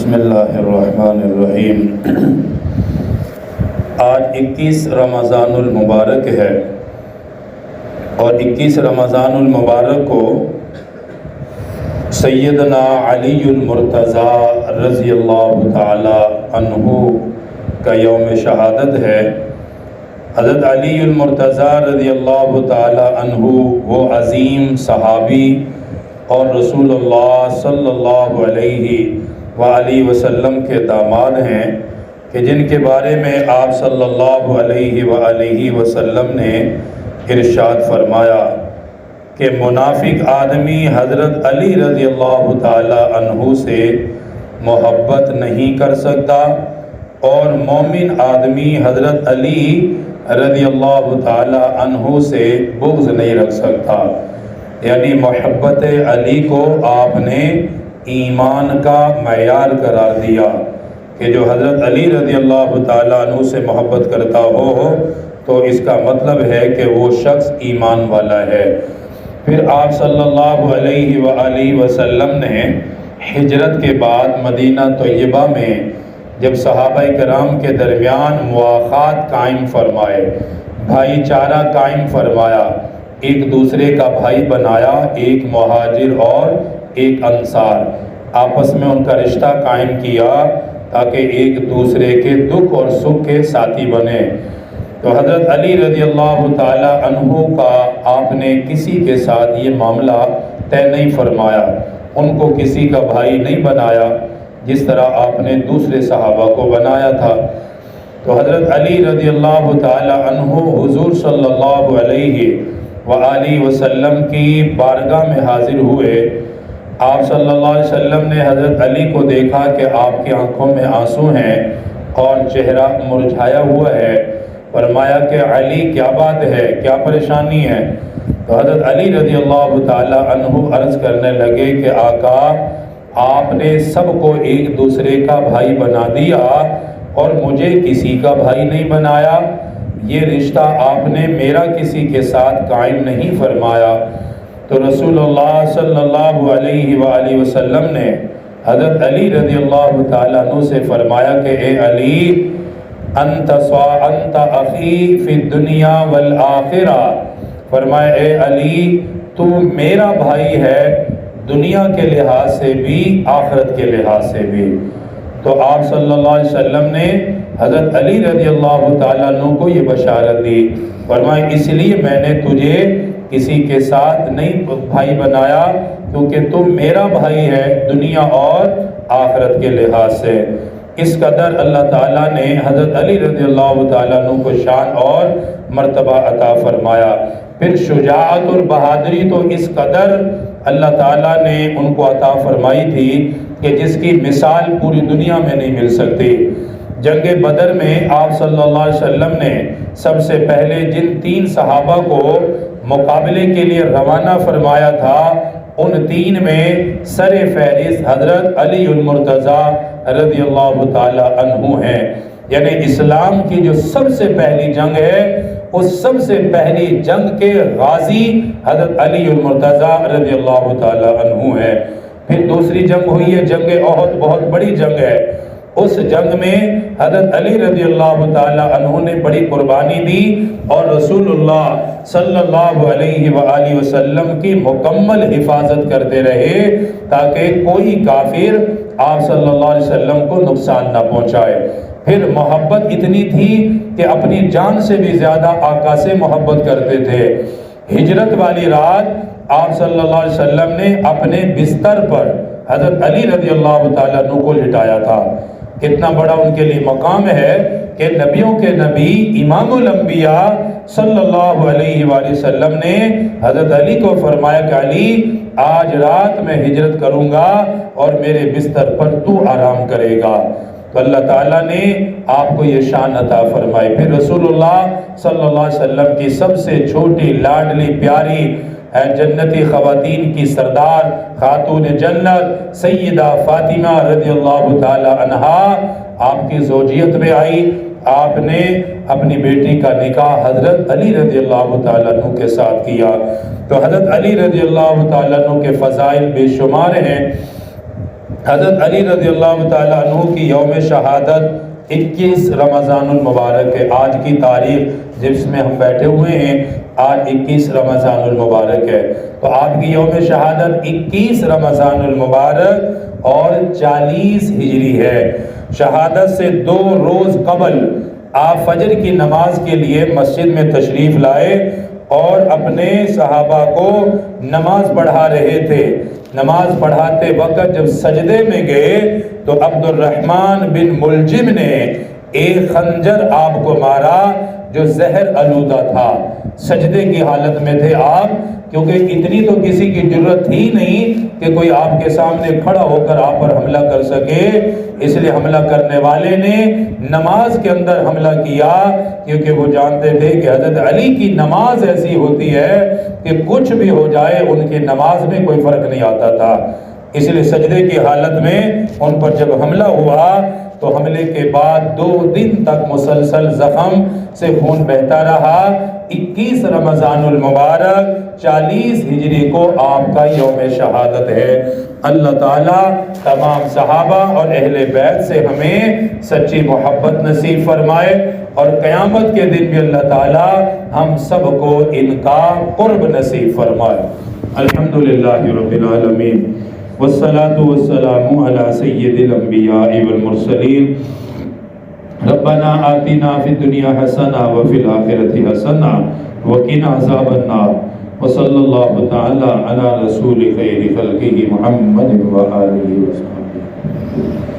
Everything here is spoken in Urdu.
بسم اللہ الرحمن الرحیم۔ آج 21 رمضان المبارک ہے اور 21 رمضان المبارک کو سیدنا علی المرتضیٰ رضی اللہ تعالی عنہ کا یوم شہادت ہے۔ حضرت علی المرتضیٰ رضی اللہ تعالی عنہ وہ عظیم صحابی اور رسول اللہ صلی اللہ علیہ وآلہ وسلم کے داماد ہیں کہ جن کے بارے میں آپ صلی اللہ علیہ وآلہ وسلم نے ارشاد فرمایا کہ منافق آدمی حضرت علی رضی اللہ تعالی عنہ سے محبت نہیں کر سکتا اور مومن آدمی حضرت علی رضی اللہ تعالی عنہ سے بغض نہیں رکھ سکتا۔ یعنی محبت علی کو آپ نے ایمان کا معیار قرار دیا کہ جو حضرت علی رضی اللہ تعالیٰ عنہ سے محبت کرتا ہو تو اس کا مطلب ہے کہ وہ شخص ایمان والا ہے۔ پھر آپ صلی اللہ علیہ وآلہ وسلم نے ہجرت کے بعد مدینہ طیبہ میں جب صحابہ کرام کے درمیان مواخات قائم فرمائے، بھائی چارہ قائم فرمایا، ایک دوسرے کا بھائی بنایا، ایک مہاجر اور ایک انصار، آپس میں ان کا رشتہ قائم کیا تاکہ ایک دوسرے کے دکھ اور سکھ کے ساتھی بنے۔ تو حضرت علی رضی اللہ تعالی عنہ کا آپ نے کسی کے ساتھ یہ معاملہ طے نہیں فرمایا، ان کو کسی کا بھائی نہیں بنایا جس طرح آپ نے دوسرے صحابہ کو بنایا تھا۔ تو حضرت علی رضی اللہ تعالی عنہ حضور صلی اللہ علیہ وآلہ وسلم کی بارگاہ میں حاضر ہوئے۔ آپ صلی اللہ علیہ وسلم نے حضرت علی کو دیکھا کہ آپ کی آنکھوں میں آنسو ہیں اور چہرہ مرجھایا ہوا ہے۔ فرمایا کہ علی کیا بات ہے، کیا پریشانی ہے؟ تو حضرت علی رضی اللہ تعالی عنہ عرض کرنے لگے کہ آقا، آپ نے سب کو ایک دوسرے کا بھائی بنا دیا اور مجھے کسی کا بھائی نہیں بنایا، یہ رشتہ آپ نے میرا کسی کے ساتھ قائم نہیں فرمایا۔ تو رسول اللہ صلی اللہ علیہ وآلہ وسلم نے حضرت علی رضی اللہ تعالیٰ عنہ سے فرمایا کہ اے علی، انت اخی فی الدنیا والآخرہ، فرمایا اے علی تو میرا بھائی ہے دنیا کے لحاظ سے بھی آخرت کے لحاظ سے بھی۔ تو آپ صلی اللہ علیہ وسلم نے حضرت علی رضی اللہ تعالیٰ عنہ کو یہ بشارت دی، فرمایا اس لیے میں نے تجھے کسی کے ساتھ نہیں بھائی بنایا کیونکہ تم میرا بھائی ہے دنیا اور آخرت کے لحاظ سے۔ اس قدر اللہ تعالیٰ نے حضرت علی رضی اللہ تعالیٰ عنہ کو شان اور مرتبہ عطا فرمایا۔ پھر شجاعت اور بہادری تو اس قدر اللہ تعالیٰ نے ان کو عطا فرمائی تھی کہ جس کی مثال پوری دنیا میں نہیں مل سکتی۔ جنگ بدر میں آپ صلی اللہ علیہ وسلم نے سب سے پہلے جن 3 صحابہ کو مقابلے کے لیے روانہ فرمایا تھا، ان 3 میں سر فہرست حضرت علی المرتضیٰ رضی اللہ تعالی عنہ ہیں۔ یعنی اسلام کی جو سب سے پہلی جنگ ہے اس سب سے پہلی جنگ کے غازی حضرت علی المرتضیٰ رضی اللہ تعالی عنہ ہیں۔ پھر دوسری جنگ ہوئی ہے جنگ احد، بہت بڑی جنگ ہے۔ اس جنگ میں حضرت علی رضی اللہ تعالی عنہ نے بڑی قربانی دی اور رسول اللہ صلی اللہ علیہ وآلہ وسلم کی مکمل حفاظت کرتے رہے تاکہ کوئی کافر آپ صلی اللہ علیہ وسلم کو نقصان نہ پہنچائے۔ پھر محبت اتنی تھی کہ اپنی جان سے بھی زیادہ آقا سے محبت کرتے تھے۔ ہجرت والی رات آپ صلی اللہ علیہ وسلم نے اپنے بستر پر حضرت علی رضی اللہ تعالیٰ عنہ کو لٹایا تھا۔ کتنا بڑا ان کے لیے مقام ہے کہ نبیوں کے نبی امام الانبیاء صلی اللہ علیہ وآلہ وسلم نے حضرت علی کو فرمایا کہ علی، آج رات میں ہجرت کروں گا اور میرے بستر پر تو آرام کرے گا۔ تو اللہ تعالیٰ نے آپ کو یہ شان عطا فرمائی۔ پھر رسول اللہ صلی اللہ علیہ وسلم کی سب سے چھوٹی لاڈلی پیاری جنتی خواتین کی سردار خاتون جنت سیدہ فاطمہ رضی اللہ تعالی عنہا آپ کی زوجیت میں آئی۔ آپ نے اپنی بیٹی کا نکاح حضرت علی رضی اللہ تعالیٰ عنہ کے ساتھ کیا۔ تو حضرت علی رضی اللہ تعالیٰ عنہ کے فضائل بے شمار ہیں۔ حضرت علی رضی اللہ تعالیٰ عنہ کی یوم شہادت 21 رمضان المبارک ہے. آج کی تاریخ جس میں ہم بیٹھے ہوئے ہیں آج 21 رمضان المبارک ہے. تو آپ کی یوم شہادت 21 رمضان المبارک اور 40 ہجری ہے. شہادت سے 2 روز قبل آپ فجر کی نماز کے لیے مسجد میں تشریف لائے اور اپنے صحابہ کو نماز پڑھا رہے تھے. نماز پڑھاتے وقت جب سجدے میں گئے تو عبد الرحمن بن ملجم نے ایک خنجر آپ کو مارا جو زہر آلودہ تھا. سجدے کی حالت میں تھے آپ، کیونکہ اتنی تو کسی کی جرت ہی نہیں کہ کوئی آپ کے سامنے کھڑا ہو کر آپ پر حملہ کر سکے. اس لیے حملہ کرنے والے نے نماز کے اندر حملہ کیا، کیونکہ وہ جانتے تھے کہ حضرت علی کی نماز ایسی ہوتی ہے کہ کچھ بھی ہو جائے ان کی نماز میں کوئی فرق نہیں آتا تھا. اس لیے سجدے کی حالت میں ان پر جب حملہ ہوا تو حملے کے بعد 2 دن تک مسلسل زخم سے خون بہتا رہا. 21 رمضان المبارک 40 ہجری کو آپ کا یوم شہادت ہے. اللہ تعالیٰ تمام صحابہ اور اہل بیت سے ہمیں سچی محبت نصیب فرمائے، اور قیامت کے دن بھی اللہ تعالیٰ ہم سب کو ان کا قرب نصیب فرمائے. الحمدللہ رب العالمین والصلاة والسلام علی سید الانبیاء والمرسلین. ربنا آتنا فی الدنیا حسنہ وفی الآخرۃ حسنہ وقنا عذاب النار. وصلی اللہ تعالی علی رسول خیر خلقہ محمد وآلہ وصحبہ.